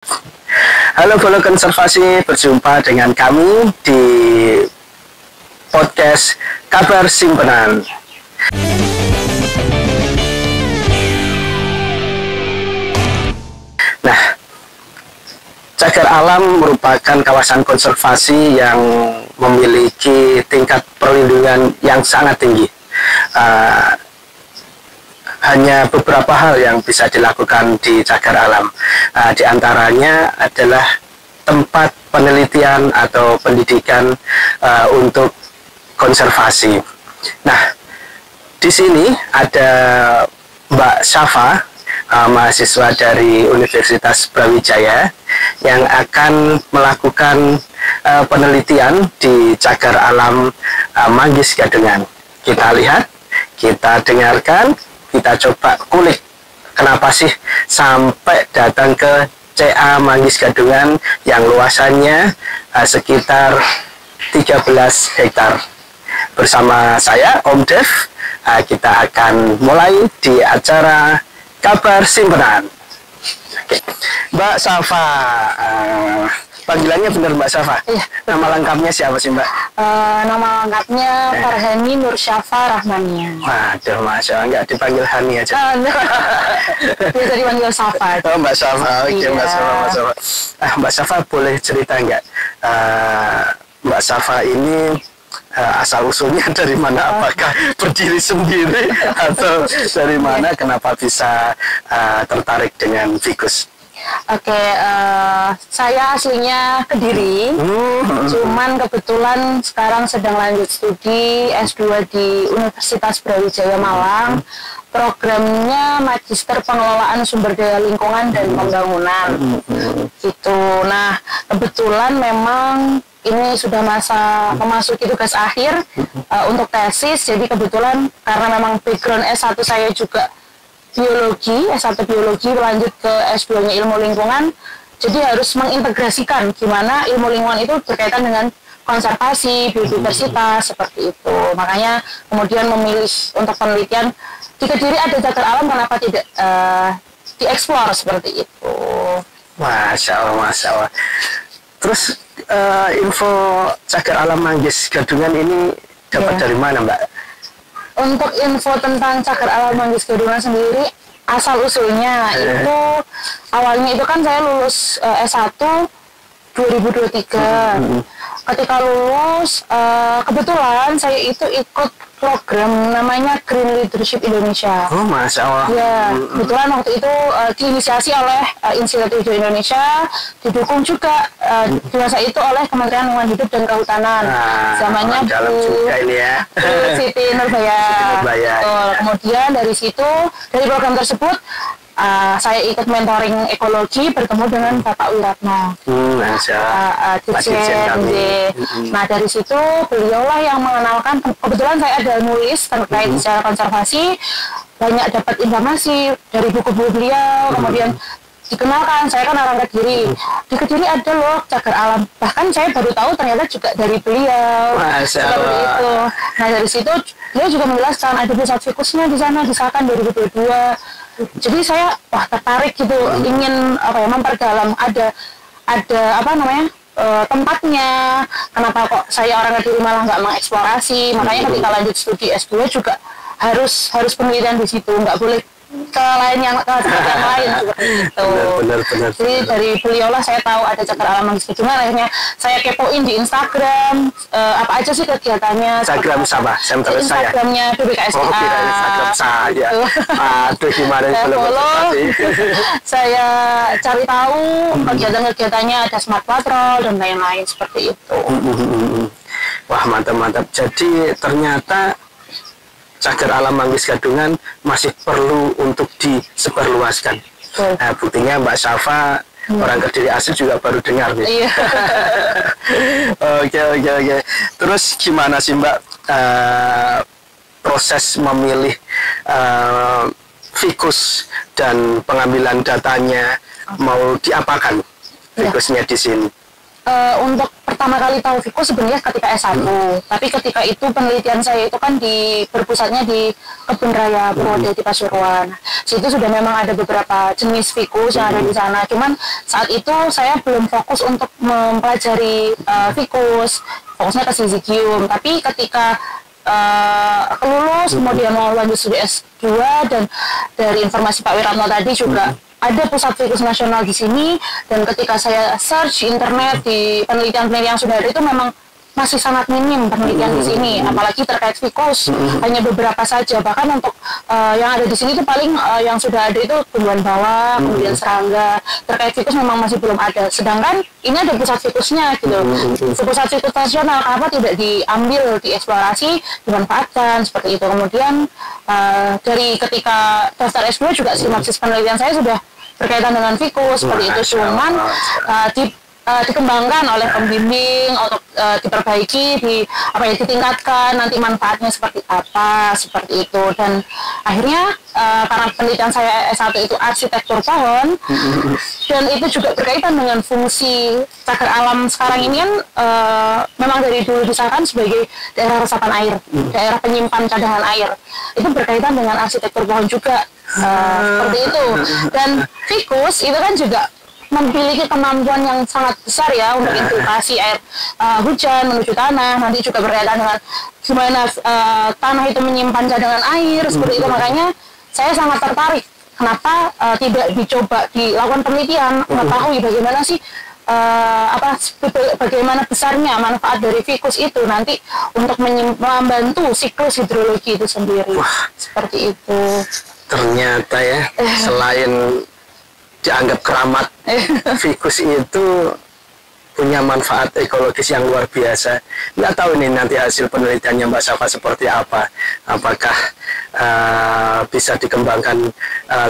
Halo Follow Konservasi, berjumpa dengan kami di podcast Kabar Simpenan. Nah, Cagar Alam merupakan kawasan konservasi yang memiliki tingkat perlindungan yang sangat tinggi. Hanya beberapa hal yang bisa dilakukan di Cagar Alam. Di antaranya adalah tempat penelitian atau pendidikan untuk konservasi. Nah, di sini ada Mbak Syafa, mahasiswa dari Universitas Brawijaya, yang akan melakukan penelitian di Cagar Alam Manggis Gadungan. Kita lihat, kita dengarkan, kita coba kulik kenapa sih sampai datang ke CA Manggis Gadungan yang luasannya sekitar 13 hektar. Bersama saya Om Dev, kita akan mulai di acara Kabar Simpenan. Oke. Mbak Syafa, panggilannya benar Mbak Syafa? Iya. Nama lengkapnya siapa sih Mbak? Nama lengkapnya Farhani Nur Syafa Rahmania. Waduh, Masya Allah, nggak dipanggil Hani aja. Biasa dipanggil Syafa. Oh, Mbak Syafa, oke. Iya. Mbak Syafa. Mbak Syafa boleh cerita nggak? Mbak Syafa ini asal usulnya dari mana? Apakah berdiri sendiri atau dari mana? Kenapa bisa tertarik dengan Vicus? Oke, saya aslinya Kediri, cuman kebetulan sekarang sedang lanjut studi S2 di Universitas Brawijaya Malang. Programnya Magister Pengelolaan Sumber Daya Lingkungan dan Pembangunan. Gitu. Nah, kebetulan memang ini sudah masa memasuki tugas akhir untuk tesis. Jadi kebetulan karena memang background S1 saya juga biologi, S1 biologi, lanjut ke S2-nya ilmu lingkungan, jadi harus mengintegrasikan gimana ilmu lingkungan itu berkaitan dengan konservasi, biodiversitas, seperti itu. Makanya kemudian memilih untuk penelitian di Kediri ada cagar alam, kenapa tidak dieksplor seperti itu. Masya Allah, Masya Allah. Terus info Cagar Alam Manggis Gadungan ini dapat dari mana Mbak? Untuk info tentang Cagar Alam Manggis Gadungan sendiri, asal usulnya itu awalnya itu kan saya lulus S1 2023. Ketika lulus, kebetulan saya itu ikut program namanya Green Leadership Indonesia. Oh, Masya Allah. Ya, kebetulan waktu itu diinisiasi oleh Institut Hijau Indonesia, didukung juga di masa itu oleh Kementerian Lingkungan Hidup dan Kehutanan. Zamannya dalam juga ini ya. Siti Nurbaya. Kemudian dari situ, dari program tersebut, saya ikut mentoring ekologi, bertemu dengan Bapak Wiratno, Dirjen. Nah, dari situ beliaulah yang mengenalkan. Kebetulan saya ada nulis terkait secara konservasi, banyak dapat informasi dari buku-buku beliau. Kemudian dikenalkan, saya kan orang Kediri. Di Kediri ada loh Cagar Alam. Bahkan saya baru tahu ternyata juga dari beliau. Seperti itu. Nah, dari situ beliau juga menjelaskan ada pusat Vicusnya di sana, disahkan 2022. Jadi saya tertarik gitu, ingin memperdalam, ada apa namanya tempatnya, kenapa kok saya orang Kediri malah nggak mengeksplorasi. Makanya ketika lanjut studi S2 juga harus penelitian di situ, nggak boleh ke lain yang lain seperti itu. Benar. Jadi dari beliau lah saya tahu ada Cagar Alam Manggis Gadungan. Akhirnya saya kepoin di Instagram apa aja sih kegiatannya. Instagram sama saya. Instagramnya BBKSDA. Oh, kira Instagram saya. Aduh, gimana saya follow. Saya cari tahu kegiatan-kegiatannya, ada Smart Patrol dan lain-lain seperti itu. Wah, mantap. Jadi ternyata Cagar Alam Manggis Gadungan masih perlu untuk disebarluaskan. Nah, buktinya Mbak Syafa, orang Kediri asli juga baru dengar nih. Iya. Oke. Terus gimana sih Mbak proses memilih Vicus dan pengambilan datanya, mau diapakan Vicusnya di sini? untuk pertama kali tahu fikus sebenarnya ketika S1. Tapi ketika itu penelitian saya itu kan berpusatnya di Kebun Raya Purwodadi di Pasuruan. Situ sudah memang ada beberapa jenis fikus yang ada di sana. Cuman saat itu saya belum fokus untuk mempelajari fikus, fokusnya ke Syzygium. Tapi ketika lulus kemudian mau lanjut studi S2, dan dari informasi Pak Wiratno tadi juga ada pusat fikus nasional di sini, dan ketika saya search internet di penelitian-penelitian yang sudah ada itu memang masih sangat minim penelitian di sini, apalagi terkait fikus hanya beberapa saja. Bahkan untuk yang ada di sini itu paling yang sudah ada itu tumbuhan bawah, kemudian serangga. Terkait fikus memang masih belum ada. Sedangkan ini ada pusat fikusnya gitu. Pusat fikus nasional, kenapa tidak diambil, dieksplorasi, dimanfaatkan seperti itu. Kemudian dari ketika daftar S2 juga sinopsis penelitian saya sudah berkaitan dengan fikus seperti itu. Cuman dikembangkan oleh pembimbing untuk diperbaiki, ditingkatkan nanti manfaatnya seperti apa, seperti itu. Dan akhirnya karena penelitian saya S1 itu arsitektur pohon, dan itu juga berkaitan dengan fungsi cagar alam sekarang ini kan memang dari dulu disahkan sebagai daerah resapan air, daerah penyimpan cadangan air. Itu berkaitan dengan arsitektur pohon juga, seperti itu. Dan fikus itu kan juga memiliki kemampuan yang sangat besar ya untuk infiltrasi air hujan menuju tanah, nanti juga berkaitan dengan gimana tanah itu menyimpan cadangan air, seperti itu. Makanya saya sangat tertarik kenapa tidak dicoba dilakukan penelitian, mengetahui bagaimana sih bagaimana besarnya manfaat dari fikus itu nanti untuk membantu siklus hidrologi itu sendiri. Seperti itu. Ternyata ya, selain dianggap keramat, fikus itu punya manfaat ekologis yang luar biasa. Nggak tahu nih nanti hasil penelitiannya Mbak Safa seperti apa. Apakah bisa dikembangkan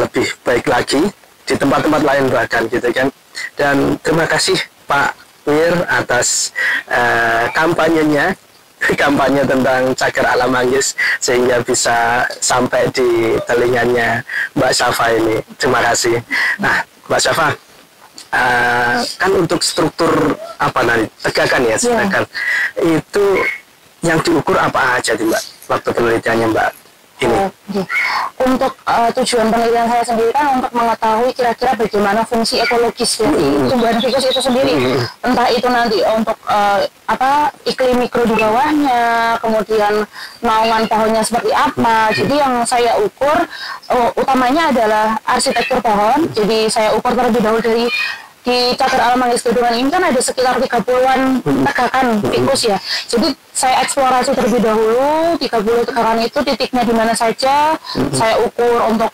lebih baik lagi di tempat-tempat lain bahkan gitu kan. Dan terima kasih Pak Wir atas kampanye tentang cagar alam manggis sehingga bisa sampai di telinganya Mbak Safa ini. Terima kasih. Nah, Mbak Safa, kan untuk struktur tegakan ya, tegakan itu yang diukur apa aja Mbak waktu penelitiannya Mbak ini? Untuk tujuan penelitian saya sendiri kan untuk mengetahui kira-kira bagaimana fungsi ekologis dari tumbuhan fikus itu sendiri, entah itu nanti untuk iklim mikro di bawahnya, kemudian naungan pohonnya seperti apa. Jadi yang saya ukur utamanya adalah arsitektur pohon. Jadi saya ukur terlebih dahulu di cagar alam manggis Gedongan ini kan ada sekitar 30-an tegakan fikus ya. Jadi saya eksplorasi terlebih dahulu 30 tegakan itu titiknya di mana saja. Saya ukur untuk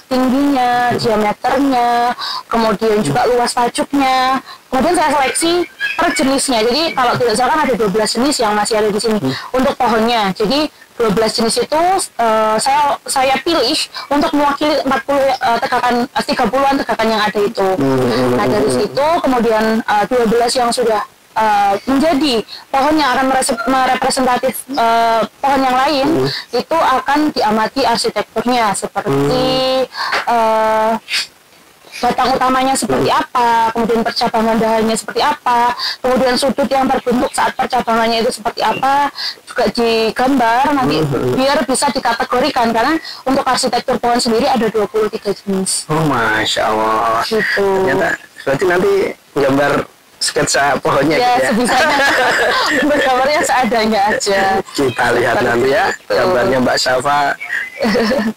tingginya, diameternya, kemudian juga luas tajuknya. Kemudian saya seleksi per jenisnya. Jadi kalau tidak salah kan ada 12 jenis yang masih ada di sini untuk pohonnya. Jadi 12 jenis itu saya pilih untuk mewakili 30-an tegakan yang ada itu. Nah dari situ kemudian 12 yang sudah menjadi pohon yang akan merepresentatif pohon yang lain itu akan diamati arsitekturnya seperti batang utamanya seperti apa, kemudian percabangan dahannya seperti apa, kemudian sudut yang terbentuk saat percabangannya itu seperti apa, juga digambar nanti biar bisa dikategorikan, karena untuk arsitektur pohon sendiri ada 23 jenis. Oh Masya Allah. Gitu. Ternyata berarti nanti gambar sketsa pohonnya ya, gitu ya? sebisanya bergambarnya seadanya aja. Kita lihat nanti ya gambarnya Mbak Safa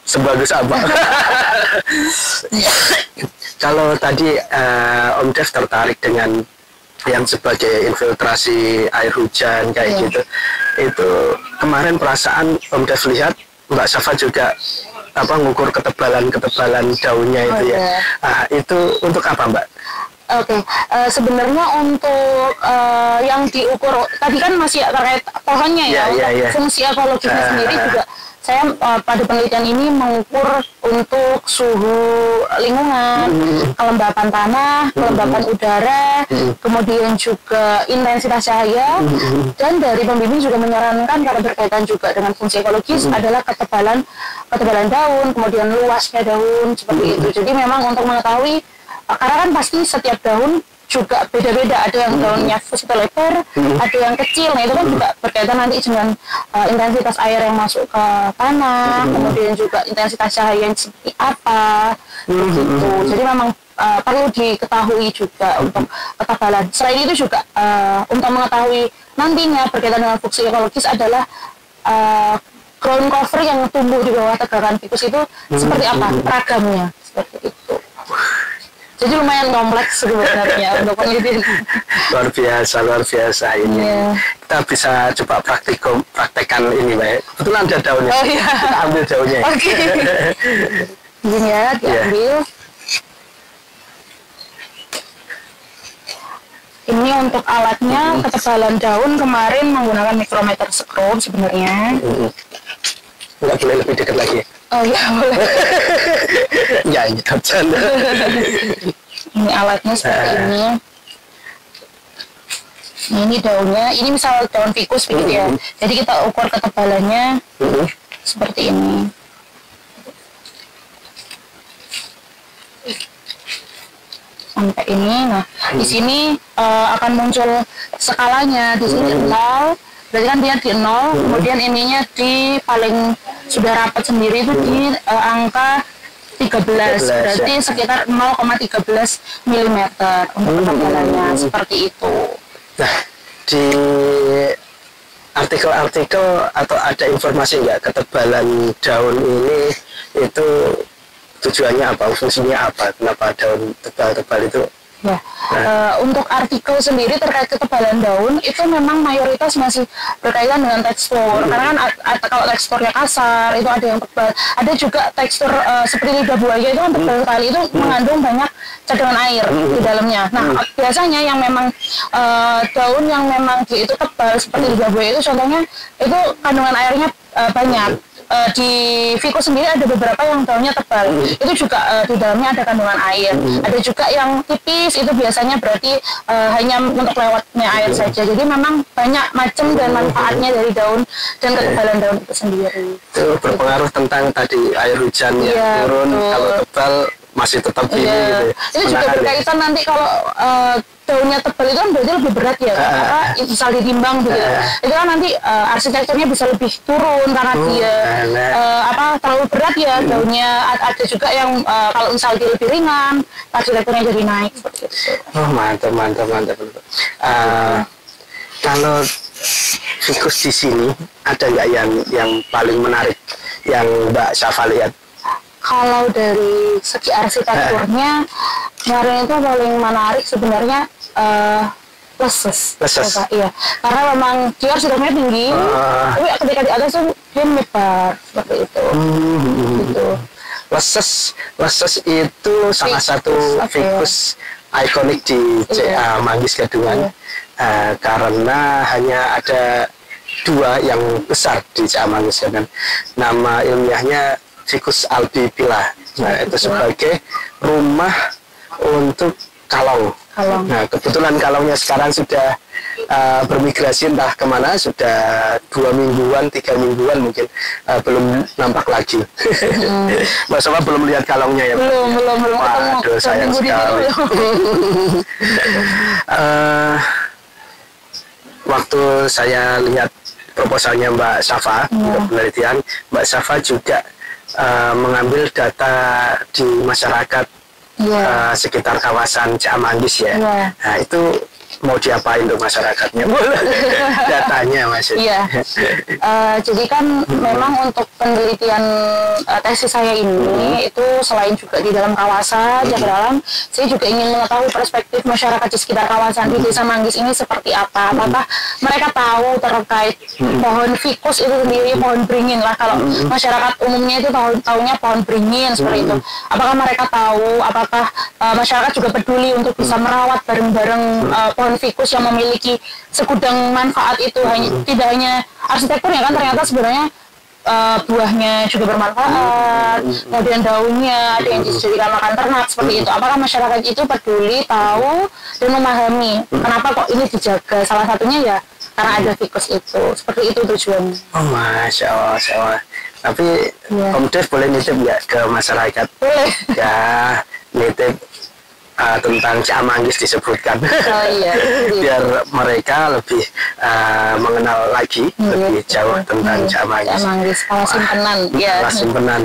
sebagus apa. Kalau tadi Om Dev tertarik dengan yang sebagai infiltrasi air hujan kayak gitu, itu kemarin perasaan Om Dev lihat Mbak Safa juga ngukur ketebalan daunnya itu ya. Itu untuk apa Mbak? Oke, sebenarnya untuk yang diukur tadi kan masih terkait pohonnya ya, untuk fungsi ekologisnya sendiri juga saya pada penelitian ini mengukur untuk suhu lingkungan, kelembapan tanah, kelembapan udara, kemudian juga intensitas cahaya, dan dari pembimbing juga menyarankan kalau berkaitan juga dengan fungsi ekologis adalah ketebalan daun, kemudian luasnya daun seperti itu. Jadi memang untuk mengetahui, karena kan pasti setiap daun juga beda-beda. Ada yang daunnya ficus itu lebar, ada yang kecil. Nah itu kan juga berkaitan nanti dengan intensitas air yang masuk ke tanah, kemudian juga intensitas cahaya yang seperti apa, begitu. Jadi memang perlu diketahui juga untuk ketebalan. Selain itu juga untuk mengetahui nantinya berkaitan dengan fungsi ekologis adalah ground cover yang tumbuh di bawah tegakan ficus itu seperti apa ragamnya, seperti itu. Jadi lumayan kompleks sebenarnya untuk penelitian. Luar biasa ini. Kita bisa coba praktekkan ini, Mbak. Kebetulan ada daunnya. Oh, iya. Kita ambil daunnya. Oke. Izin ya, diambil. Ini untuk alatnya, ketebalan daun kemarin menggunakan mikrometer skrum sebenarnya. Nggak boleh lebih dekat lagi. Oh iya, boleh. Ya, ini bercanda. Ini alatnya seperti ini. Nah, ini daunnya, ini misal daun ficus begitu ya. Jadi kita ukur ketebalannya seperti ini. Sampai ini. Nah, di sini akan muncul skalanya. Di sini 0. Berarti kan dia di 0, kemudian ininya di paling sudah rapat sendiri itu di angka 13, berarti sekitar 0,13 mm untuk ketebalannya, seperti itu. Nah, di artikel-artikel atau ada informasi nggak ketebalan daun ini itu tujuannya apa, fungsinya apa, kenapa daun tebal-tebal itu? Ya, untuk artikel sendiri terkait ketebalan daun itu memang mayoritas masih berkaitan dengan tekstur, karena kan kalau teksturnya kasar itu ada yang tebal, ada juga tekstur seperti lidah buaya itu kan tebal sekali, itu mengandung banyak cadangan air di dalamnya. Nah, biasanya yang memang daun yang memang itu tebal seperti lidah buaya itu contohnya itu kandungan airnya banyak. Di ficus sendiri ada beberapa yang daunnya tebal, itu juga di dalamnya ada kandungan air. Ada juga yang tipis, itu biasanya berarti hanya untuk lewatnya air saja. Jadi memang banyak macam dan manfaatnya dari daun dan ketebalan daun itu sendiri. Itu berpengaruh tentang tadi air hujan yang turun, kalau tebal masih tetap tinggi gitu. Itu juga berkaitan nanti kalau daunnya tebal itu kan berarti lebih berat ya, karena misal ditimbang gitu. Itu kan nanti arsitekturnya bisa lebih turun karena dia terlalu berat ya daunnya. Ada juga yang kalau misal dia lebih ringan, arsitekturnya jadi naik seperti itu. Oh, mantap. Kalau ficus di sini ada nggak yang paling menarik yang Mbak Syafa lihat? Kalau dari segi arsitekturnya, kemarin itu paling menarik sebenarnya leses. Iya, karena memang dia arsitekturnya tinggi, tapi ketika di atas tuh dia menyebar seperti itu. Gitu. Leses itu salah satu ficus ikonik di CA Manggis Gadungan, karena hanya ada 2 yang besar di CA Manggis Gadungan. Nama ilmiahnya Ficus albipila. Nah, itu sebagai rumah untuk kalong. Nah, kebetulan kalongnya sekarang sudah bermigrasi entah kemana, sudah 2 mingguan, 3 mingguan mungkin, belum nampak lagi. Mbak Syafa belum lihat kalongnya ya? Belum. Waduh, sayang sekali. Waktu saya lihat proposalnya Mbak Syafa untuk penelitian, Mbak Syafa juga mengambil data di masyarakat sekitar kawasan CA Manggis ya. Nah, itu mau diapain untuk masyarakatnya? Datanya maksudnya. Jadi kan memang untuk penelitian tesis saya ini itu selain juga di dalam kawasan yang dalam, saya juga ingin mengetahui perspektif masyarakat di sekitar kawasan di Desa Manggis ini seperti apa. Apakah mereka tahu terkait pohon ficus itu sendiri, pohon beringin lah, kalau masyarakat umumnya itu tahunya pohon beringin seperti itu. Apakah mereka tahu, apakah masyarakat juga peduli untuk bisa merawat bareng-bareng pohon ficus yang memiliki segudang manfaat itu, tidak hanya arsitekturnya kan, ternyata sebenarnya buahnya juga bermanfaat, kemudian daunnya ada yang dijadikan makan ternak seperti itu. Apakah masyarakat itu peduli, tahu, dan memahami kenapa kok ini dijaga? Salah satunya ya karena ada ficus itu, seperti itu tujuannya. Oh, Masya Allah. Tapi Om Dev boleh nitip nggak ke masyarakat? Boleh. Ya, nitip tentang Ciamanggis disebutkan. Oh iya. Biar mereka lebih mengenal lagi lebih jauh tentang Ciamanggis. Ciamanggis, alas simpenan. Ya. Alas simpenan.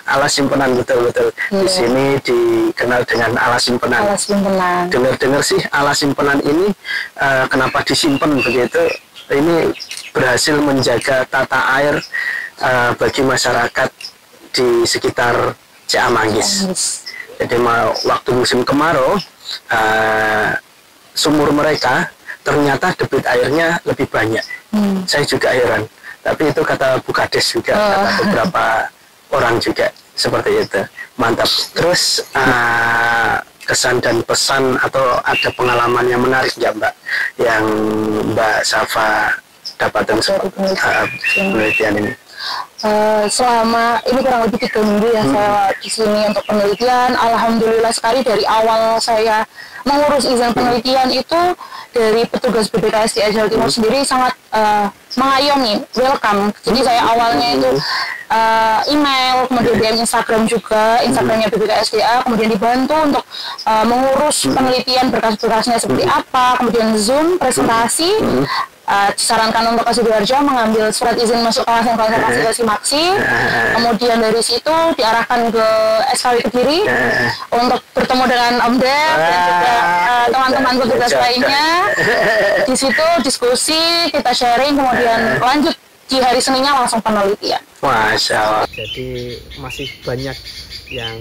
Alas simpenan, betul-betul. Di sini dikenal dengan alas simpenan. Alas simpenan. Dengar-dengar sih alas simpenan ini kenapa disimpan begitu? Ini berhasil menjaga tata air bagi masyarakat di sekitar Ciamanggis. Jadi waktu musim kemarau, sumur mereka ternyata debit airnya lebih banyak. Saya juga heran. Tapi itu kata Bu Kades juga, kata beberapa orang juga seperti itu. Mantap. Terus kesan dan pesan atau ada pengalaman yang menarik ya Mbak, yang Mbak Safa dapatkan penelitian ini? Selama ini kurang lebih 3 minggu ya saya di sini untuk penelitian. Alhamdulillah sekali dari awal saya mengurus izin penelitian itu dari petugas BPKSDA Jawa Timur sendiri sangat mengayomi, welcome. Jadi saya awalnya itu email, kemudian DM Instagram juga, Instagramnya BPKSDA, kemudian dibantu untuk mengurus penelitian berkas-berkasnya seperti apa, kemudian Zoom, presentasi. Disarankan untuk ke Sidoarjo mengambil surat izin masuk kawasan konservasi Maksi. Kemudian dari situ diarahkan ke SKW Kediri untuk bertemu dengan Om Dep dan juga teman-teman petugas lainnya. Di situ diskusi, kita sharing, kemudian lanjut di hari Seninnya langsung penelitian. Masya Allah. Jadi masih banyak yang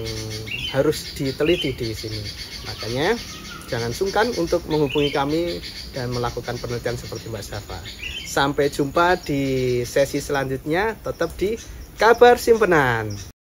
harus diteliti di sini. Makanya jangan sungkan untuk menghubungi kami dan melakukan penelitian seperti Mbak Safa. Sampai jumpa di sesi selanjutnya, tetap di Kabar Simpenan.